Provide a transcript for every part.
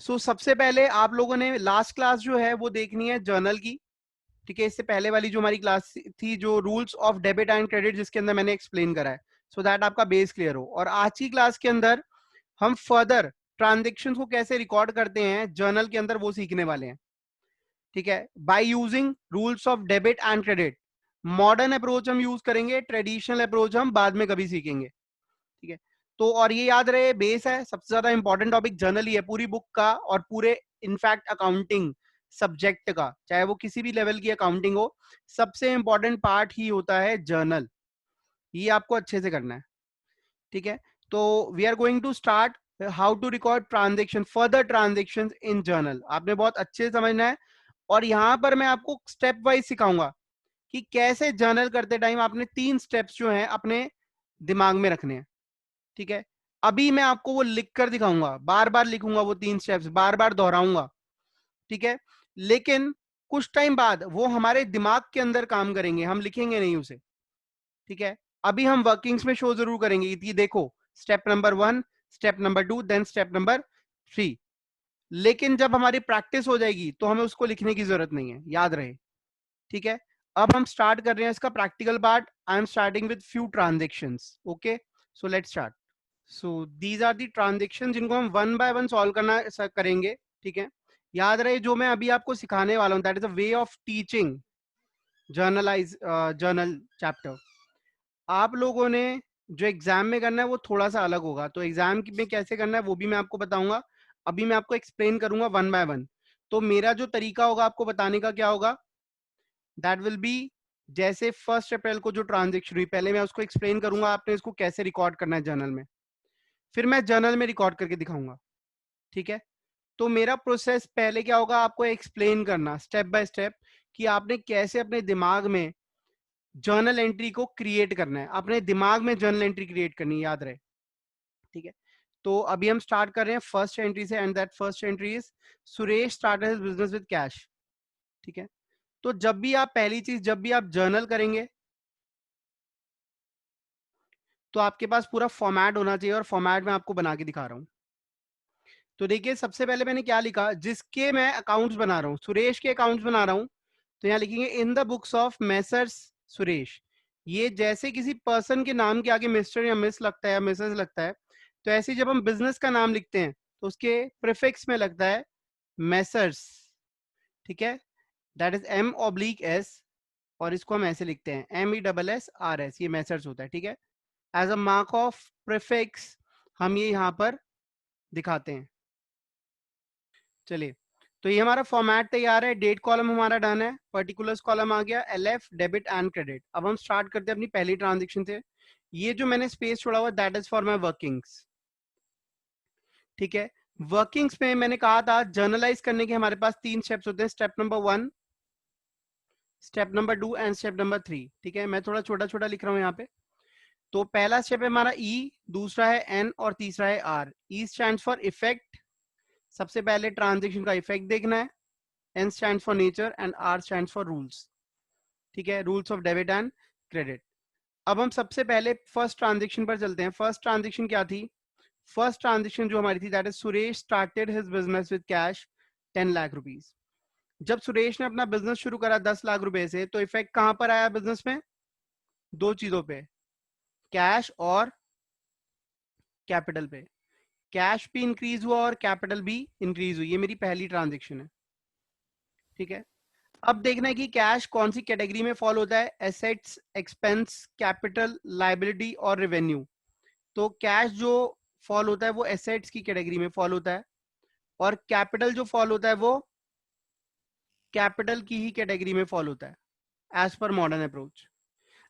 सबसे पहले आप लोगों ने लास्ट क्लास जो है वो देखनी है जर्नल की, ठीक है। इससे पहले वाली जो हमारी क्लास थी, जो rules of debit and credit, जिसके अंदर मैंने एक्सप्लेन करा है, सो दैट आपका बेस क्लियर हो। और आज की क्लास के अंदर हम फर्दर ट्रांजेक्शन को कैसे रिकॉर्ड करते हैं जर्नल के अंदर, वो सीखने वाले हैं, ठीक है। By using rules of debit and credit. Modern approach हम यूज करेंगे, ट्रेडिशनल अप्रोच हम बाद में कभी सीखेंगे, ठीक है। तो और ये याद रहे, बेस है, सबसे ज्यादा इंपॉर्टेंट टॉपिक जर्नल ही है पूरी बुक का, और पूरे इनफैक्ट अकाउंटिंग सब्जेक्ट का, चाहे वो किसी भी लेवल की अकाउंटिंग हो, सबसे इंपॉर्टेंट पार्ट ही होता है जर्नल। ये आपको अच्छे से करना है, ठीक है। तो we are going to start how to record transaction, further transaction in journal. आपने बहुत अच्छे से समझना है, और यहां पर मैं आपको स्टेप वाइज सिखाऊंगा कि कैसे जर्नल करते टाइम आपने 3 स्टेप्स जो हैं अपने दिमाग में रखने हैं, ठीक है। अभी मैं आपको वो लिख कर दिखाऊंगा, बार बार लिखूंगा वो 3 स्टेप्स, बार बार दोहराऊंगा, ठीक है। लेकिन कुछ टाइम बाद वो हमारे दिमाग के अंदर काम करेंगे, हम लिखेंगे नहीं उसे, ठीक है। अभी हम वर्किंग्स में शो जरूर करेंगे कि देखो step number 1, step number 2, then step number 3। लेकिन जब हमारी प्रैक्टिस हो जाएगी तो हमें उसको लिखने की जरूरत नहीं है, याद रहे, ठीक है। अब हम स्टार्ट कर रहे हैं इसका practical part. I am starting with few transactions, okay. So let's start. So these are the transaction जिनको हम वन बाय वन सॉल्व करना करेंगे, ठीक है। याद रहे, जो मैं अभी आपको सिखाने वाला हूं, that is a way of teaching generalized journal chapter. आप लोगों ने जो एग्जाम में करना है वो थोड़ा सा अलग होगा, तो एग्जाम में कैसे करना है वो भी मैं आपको बताऊंगा। अभी मैं आपको एक्सप्लेन करूंगा वन बाय वन। तो मेरा जो तरीका होगा आपको बताने का क्या होगा, दैट विल बी, जैसे 1 अप्रैल को जो ट्रांजेक्शन हुई, पहले मैं उसको एक्सप्लेन करूंगा आपने इसको कैसे रिकॉर्ड करना है जर्नल में, फिर मैं जर्नल में रिकॉर्ड करके दिखाऊंगा, ठीक है। तो मेरा प्रोसेस पहले क्या होगा, आपको एक्सप्लेन करना स्टेप बाय स्टेप कि आपने कैसे अपने दिमाग में जर्नल एंट्री को क्रिएट करना है, अपने दिमाग में जर्नल एंट्री क्रिएट करनी है, याद रहे, ठीक है। तो अभी हम स्टार्ट कर रहे हैं फर्स्ट एंट्री से, and that first entry is Suresh started his business with cash, ठीक है। तो जब भी आप, पहली चीज, जब भी आप जर्नल करेंगे तो आपके पास पूरा फॉर्मेट होना चाहिए, और फॉर्मेट में आपको बना के दिखा रहा हूं। तो देखिए सबसे पहले मैंने क्या लिखा, जिसके मैं अकाउंट्स बना रहा हूं, सुरेश के अकाउंट्स बना रहा हूं, तो यहां लिखेंगे in the books of messrs Suresh. ये जैसे किसी पर्सन के नाम के आगे मिस्टर या मिस लगता है या मिसेस लगता है, तो ऐसे जब हम बिजनेस का नाम लिखते हैं तो उसके प्रीफिक्स में लगता है मेसर्स, ठीक है। दैट इज M/S, और इसको हम ऐसे लिखते हैं MESSRS, ये मेसर्स होता है, ठीक है। As a mark of prefix हम ये यहां पर दिखाते हैं। चलिए, तो ये हमारा फॉर्मेट तैयार है, डेट कॉलम हमारा डन है, पर्टिकुलर्स कॉलम आ गया, LF डेबिट एंड क्रेडिट। अब हम स्टार्ट करते हैं अपनी पहली ट्रांजेक्शन से। ये जो मैंने स्पेस छोड़ा हुआ, that is for my workings, ठीक है। वर्किंग्स में मैंने कहा था जर्नलाइज करने के हमारे पास 3 स्टेप्स होते हैं, step number 1, step number 2 and step number 3, ठीक है। मैं थोड़ा छोटा छोटा लिख रहा हूँ यहाँ पे। तो पहला स्टेप है हमारा E, दूसरा है N, और तीसरा है R। E stands for effect, सबसे पहले ट्रांजेक्शन का इफेक्ट देखना है। N stands for nature and R stands for rules, ठीक है, rules of debit and credit. अब हम सबसे पहले फर्स्ट ट्रांजेक्शन पर चलते हैं। फर्स्ट ट्रांजेक्शन क्या थी, फर्स्ट ट्रांजेक्शन जो हमारी थी, that is Suresh started his business with cash 10 lakh rupees. जब सुरेश ने अपना बिजनेस शुरू करा 10 लाख रुपए से, तो इफेक्ट कहां पर आया बिजनेस में, 2 चीजों पे, कैश और कैपिटल पे। कैश भी इंक्रीज हुआ और कैपिटल भी इंक्रीज हुई, ये मेरी पहली ट्रांजेक्शन है, ठीक है। अब देखना है कि कैश कौन सी कैटेगरी में फॉल होता है, एसेट्स, एक्सपेंस, कैपिटल, लाइबिलिटी और रेवेन्यू। तो कैश जो फॉल होता है वो एसेट्स की कैटेगरी में फॉल होता है, और कैपिटल जो फॉल होता है वो कैपिटल की ही कैटेगरी में फॉल होता है एज पर मॉडर्न अप्रोच।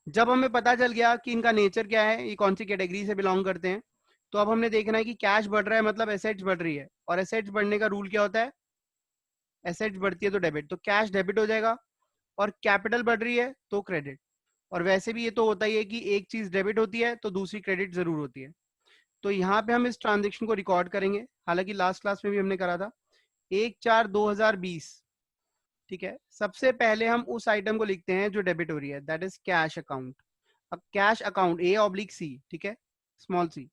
जब हमें पता चल गया कि इनका नेचर क्या है, ये कौन सी कैटेगरी से बिलोंग करते हैं, तो अब हमने देखना है कि कैश बढ़ रहा है मतलब एसेट्स बढ़ रही है, और एसेट्स बढ़ने का रूल क्या होता है, एसेट्स बढ़ती है तो डेबिट, तो कैश डेबिट हो जाएगा, और कैपिटल बढ़ रही है तो क्रेडिट। और वैसे भी ये तो होता ही है कि एक चीज डेबिट होती है तो दूसरी क्रेडिट जरूर होती है। तो यहाँ पे हम इस ट्रांजेक्शन को रिकॉर्ड करेंगे, हालांकि लास्ट क्लास में भी हमने करा था, 1/4/2020, ठीक है। सबसे पहले हम उस आइटम को लिखते हैं जो डेबिट हो रही है, दैट इज कैश अकाउंट। अब कैश अकाउंट A/C, ठीक है, स्मॉल सी,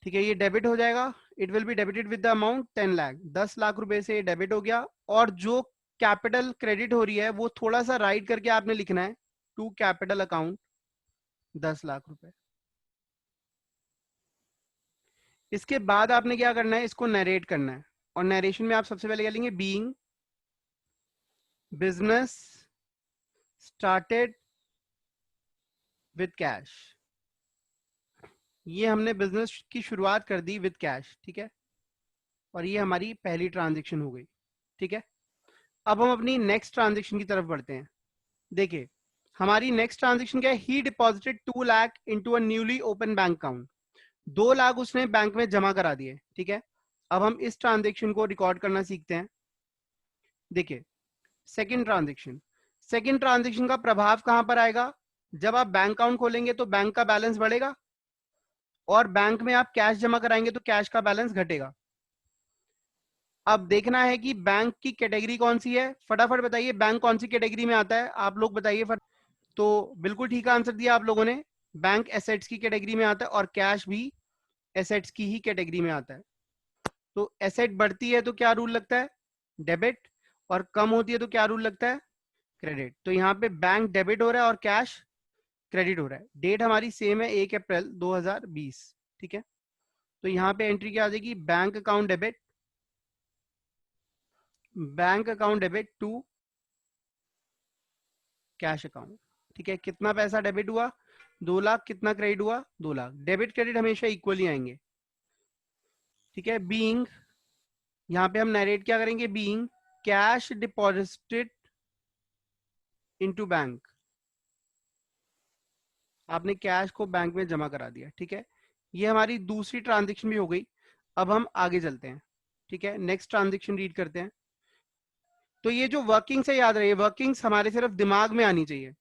ठीक है, ये डेबिट हो जाएगा। It will be debited with the amount 10 lakh, 10 lakh रुपए से डेबिट हो गया। और जो कैपिटल क्रेडिट हो रही है वो थोड़ा सा राइट करके आपने लिखना है, टू कैपिटल अकाउंट 10 लाख रुपए। इसके बाद आपने क्या करना है, इसको नरेट करना है। और नरेशन में आप सबसे पहले क्या लेंगे, being business started with cash. ये हमने बिजनेस की शुरुआत कर दी विद कैश, ठीक है। और ये हमारी पहली ट्रांजेक्शन हो गई, ठीक है। अब हम अपनी नेक्स्ट ट्रांजेक्शन की तरफ बढ़ते हैं। देखिए हमारी नेक्स्ट ट्रांजेक्शन क्या है, ही deposited 2 lakh into a newly open bank account. 2 lakh उसने बैंक में जमा करा दिए, ठीक है। अब हम इस ट्रांजेक्शन को रिकॉर्ड करना सीखते हैं। देखिए सेकंड ट्रांजेक्शन, सेकंड ट्रांजेक्शन का प्रभाव कहां पर आएगा, जब आप बैंक अकाउंट खोलेंगे तो बैंक का बैलेंस बढ़ेगा, और बैंक में आप कैश जमा कराएंगे तो कैश का बैलेंस घटेगा। अब देखना है कि बैंक की कैटेगरी कौन सी है, फटाफट बताइए बैंक कौन सी कैटेगरी में आता है, आप लोग बताइए। तो बिल्कुल ठीक आंसर दिया आप लोगों ने, बैंक एसेट्स की कैटेगरी में आता है, और कैश भी एसेट्स की ही कैटेगरी में आता है। तो एसेट बढ़ती है तो क्या रूल लगता है, डेबिट, और कम होती है तो क्या रूल लगता है, क्रेडिट। तो यहाँ पे बैंक डेबिट हो रहा है और कैश क्रेडिट हो रहा है। डेट हमारी सेम है 1 अप्रैल 2020, ठीक है। तो यहाँ पे एंट्री क्या आ जाएगी, bank account debit, bank account debit to cash account, ठीक है। कितना पैसा डेबिट हुआ, 2 लाख, कितना क्रेडिट हुआ, 2 लाख। डेबिट क्रेडिट हमेशा इक्वली आएंगे, ठीक है। बीइंग, यहाँ पे हम नरेट क्या करेंगे, being cash deposited into bank, आपने कैश को बैंक में जमा करा दिया, ठीक है। ये हमारी दूसरी ट्रांजेक्शन भी हो गई। अब हम आगे चलते हैं, ठीक है। नेक्स्ट ट्रांजेक्शन रीड करते हैं। तो ये जो वर्किंग्स है याद रहिए, वर्किंग्स हमारे सिर्फ दिमाग में आनी चाहिए।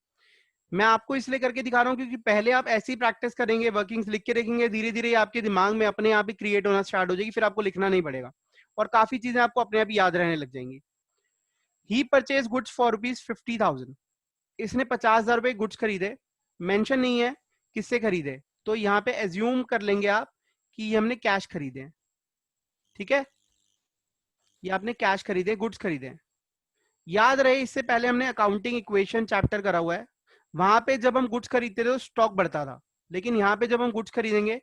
मैं आपको इसलिए करके दिखा रहा हूं क्योंकि पहले आप ऐसी प्रैक्टिस करेंगे, वर्किंग्स लिख के देखेंगे, धीरे धीरे आपके दिमाग में अपने आप ही क्रिएट होना स्टार्ट हो जाएगी, फिर आपको लिखना नहीं पड़ेगा, और काफी चीजें आपको अपने आप ही याद रहने लग जाएंगी। ही परचेज गुड्स फॉर ₹50,000, इसने 50,000 रुपए गुड्स खरीदे, मेंशन नहीं है किससे खरीदे, तो यहाँ पे एज्यूम कर लेंगे आप कि ये हमने कैश खरीदे हैं, ठीक है। ये आपने कैश खरीदे, गुड्स खरीदे। याद रहे इससे पहले हमने अकाउंटिंग इक्वेशन चैप्टर करा हुआ है, वहां पे जब हम गुड्स खरीदते थे तो स्टॉक बढ़ता था, लेकिन यहाँ पे जब हम गुड्स खरीदेंगे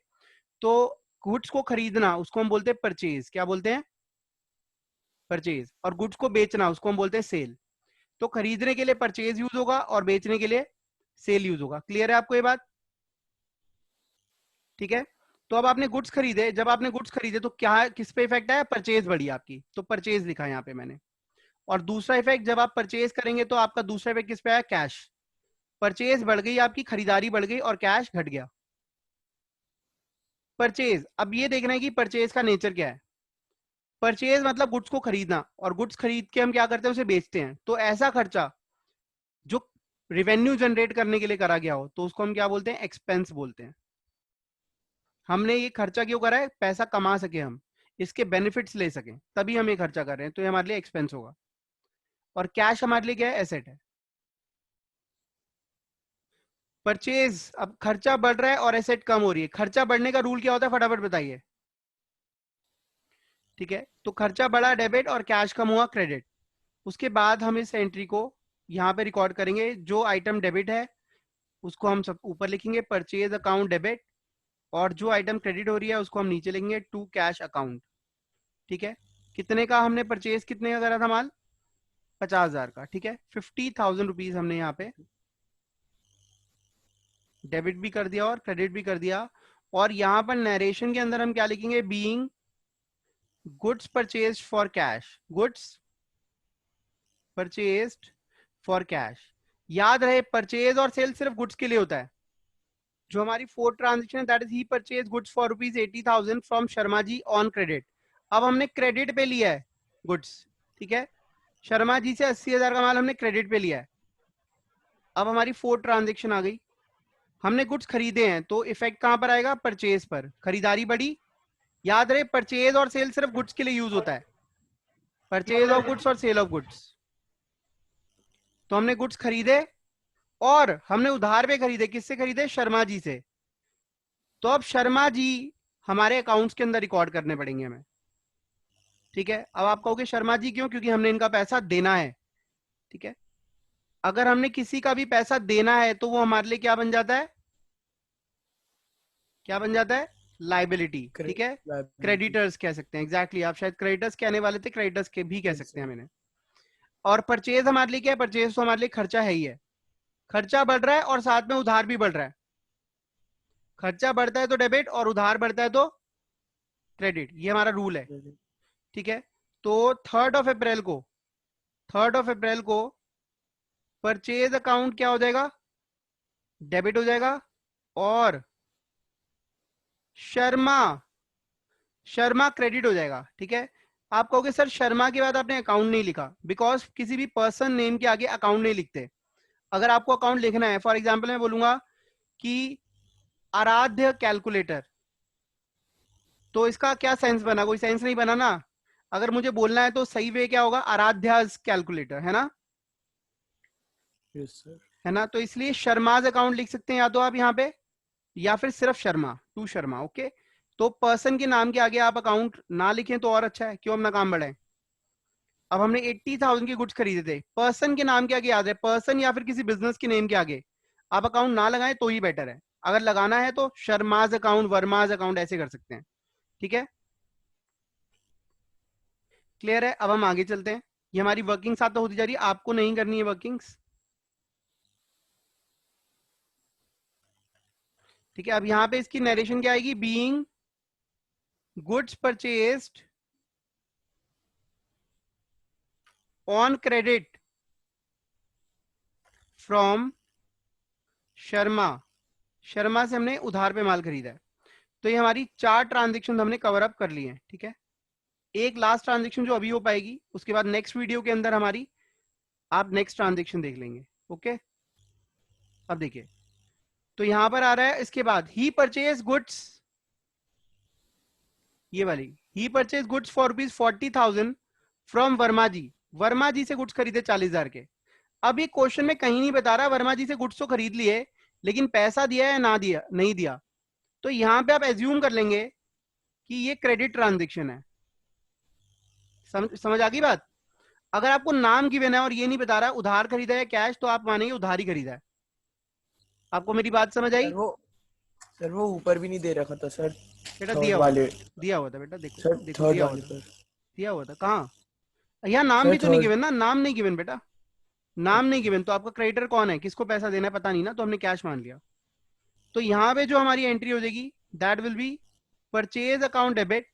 तो गुड्स को खरीदना उसको हम बोलते हैं परचेज, क्या बोलते हैं, परचेज। और गुड्स को बेचना उसको हम बोलते हैं सेल। तो खरीदने के लिए परचेज यूज होगा और बेचने के लिए सेल यूज होगा। क्लियर है आपको ये बात, ठीक है। तो अब आपने गुड्स खरीदे, जब आपने गुड्स खरीदे तो क्या किस पे इफेक्ट आया, परचेज बढ़ी आपकी, तो परचेज लिखा यहाँ पे मैंने। और दूसरा इफेक्ट, जब आप परचेज करेंगे तो आपका दूसरा इफेक्ट किस पे आया, कैश। परचेज बढ़ गई आपकी, खरीदारी बढ़ गई और कैश घट गया। परचेज, अब ये देखना है कि परचेज का नेचर क्या है। परचेज मतलब गुड्स को खरीदना, और गुड्स खरीद के हम क्या करते हैं, उसे बेचते हैं। तो ऐसा खर्चा जो रेवेन्यू जनरेट करने के लिए करा गया हो तो उसको हम क्या बोलते हैं, एक्सपेंस बोलते हैं। हमने ये खर्चा क्यों करा है, पैसा कमा सके हम, इसके बेनिफिट्स ले सकें, तभी हम ये खर्चा कर रहे हैं, तो ये हमारे लिए एक्सपेंस होगा। और कैश हमारे लिए क्या है, एसेट है। परचेज, अब खर्चा बढ़ रहा है और एसेट कम हो रही है, खर्चा बढ़ने का रूल क्या होता है, फटाफट बताइए, ठीक है। तो खर्चा बढ़ा डेबिट और कैश कम हुआ क्रेडिट। उसके बाद हम इस एंट्री को यहाँ पे रिकॉर्ड करेंगे, जो आइटम डेबिट है उसको हम सब ऊपर लिखेंगे, परचेज अकाउंट डेबिट, और जो आइटम क्रेडिट हो रही है उसको हम नीचे लिखेंगे, टू कैश अकाउंट, ठीक है। कितने का हमने परचेज, कितने का करा था माल, 50,000 का, ठीक है। 50,000 रुपीज हमने यहाँ पे डेबिट भी कर दिया और क्रेडिट भी कर दिया। और यहाँ पर नरेशन के अंदर हम क्या लिखेंगे, being goods purchase for cash, goods purchased for cash. याद रहे परचेज और सेल सिर्फ गुड्स के लिए होता है। जो हमारी फोर्थ ट्रांजेक्शन है, that is he purchase goods for ₹80,000 from Sharma ji on credit. अब हमने क्रेडिट पे लिया है गुड्स, ठीक है। शर्मा जी से 80,000 का माल हमने क्रेडिट पे लिया है। अब हमारी फोर्थ ट्रांजेक्शन आ गई, हमने गुड्स खरीदे हैं, तो इफेक्ट कहां पर आएगा, परचेज पर, खरीदारी बढ़ी। याद रहे परचेज और सेल सिर्फ गुड्स के लिए यूज होता है, परचेज ऑफ गुड्स और सेल ऑफ गुड्स। तो हमने गुड्स खरीदे और हमने उधार पे खरीदे, किससे खरीदे, शर्मा जी से। तो अब शर्मा जी हमारे अकाउंट्स के अंदर रिकॉर्ड करने पड़ेंगे हमें। ठीक है, अब आप कहोगे शर्मा जी क्यों? क्योंकि हमने इनका पैसा देना है। ठीक है, अगर हमने किसी का भी पैसा देना है तो वो हमारे लिए क्या बन जाता है? क्या बन जाता है? लाइबिलिटी। ठीक है, liability. क्रेडिटर्स कह सकते हैं। एग्जैक्टली आप शायद क्रेडिटर्स कहने वाले थे, क्रेडिटर्स के भी कह Yes, सकते हैं sir. मैंने। और परचेज हमारे लिए क्या है? परचेज तो हमारे लिए खर्चा है ही है। खर्चा बढ़ रहा है और साथ में उधार भी बढ़ रहा है। खर्चा बढ़ता है तो डेबिट और उधार बढ़ता है तो क्रेडिट, ये हमारा रूल है। Credit. ठीक है, तो 3rd of April को 3rd of April को परचेज अकाउंट क्या हो जाएगा? डेबिट हो जाएगा। और शर्मा शर्मा क्रेडिट हो जाएगा। ठीक है, आप कहोगे सर शर्मा के बाद आपने अकाउंट नहीं लिखा, बिकॉज किसी भी पर्सन नेम के आगे अकाउंट नहीं लिखते। अगर आपको अकाउंट लिखना है, फॉर एग्जाम्पल मैं बोलूंगा कि आराध्य कैलकुलेटर, तो इसका क्या सेंस बना? कोई सेंस नहीं बना ना। अगर मुझे बोलना है तो सही वे क्या होगा? आराध्याज कैलकुलेटर, है ना? Yes, sir. है ना? तो इसलिए शर्माज अकाउंट लिख सकते हैं या तो आप यहाँ पे, या फिर सिर्फ शर्मा, टू शर्मा। ओके, तो पर्सन के नाम के आगे आप अकाउंट ना लिखें तो और अच्छा है, क्यों अपना काम बढ़ाएं। अब हमने 80,000 के गुड्स खरीदे थे, पर्सन के नाम के आगे याद है, पर्सन या फिर किसी बिजनेस के नेम के आगे आप अकाउंट ना लगाएं तो ही बेटर है। अगर लगाना है तो शर्माज अकाउंट, वर्माज अकाउंट ऐसे कर सकते हैं। ठीक है, क्लियर है? अब हम आगे चलते हैं। ये हमारी वर्किंग साथ तो होती जा रही है, आपको नहीं करनी है वर्किंग्स। ठीक है, अब यहाँ पे इसकी नरेशन क्या आएगी? Being goods purchased on credit from Sharma. Sharma से हमने उधार पे माल खरीदा है। तो ये हमारी 4 ट्रांजेक्शन हमने कवर अप कर ली हैं। ठीक है, एक लास्ट ट्रांजेक्शन जो अभी हो पाएगी, उसके बाद नेक्स्ट वीडियो के अंदर हमारी आप नेक्स्ट ट्रांजेक्शन देख लेंगे। ओके, अब देखिए, तो यहां पर आ रहा है इसके बाद ही परचेज गुड्स, ये वाली, he purchase goods for ₹40,000 from Verma ji. Verma ji से गुड्स खरीदे 40,000 के। अब ये क्वेश्चन में कहीं नहीं बता रहा वर्मा जी से गुड्स तो खरीद लिए, लेकिन पैसा दिया या ना दिया, नहीं दिया। तो यहां पे आप एज्यूम कर लेंगे कि ये क्रेडिट ट्रांजेक्शन है। समझ आ गई बात? अगर आपको नाम गिवन है और ये नहीं बता रहा उधार खरीदा है कैश, तो आप मानेंगे उधार ही खरीदा है। आपको मेरी बात समझ आई? सर वो ऊपर भी नहीं दे रखा था सर, बेटा थर्ड दिया हुआ था, वाले। दिया हुआ था बेटा, देखो सर देखो थर्ड दिया हुआ वाले था, पर। दिया हुआ था कहाँ? यहाँ नाम सर भी तो नहीं थर्ड। गिवन ना, नाम नहीं गिवन बेटा, नाम नहीं गिवन। तो आपका क्रेडिटर कौन है, किसको पैसा देना है पता नहीं ना, तो हमने कैश मान लिया। तो यहाँ पे जो हमारी एंट्री हो जाएगी that will be purchase account debit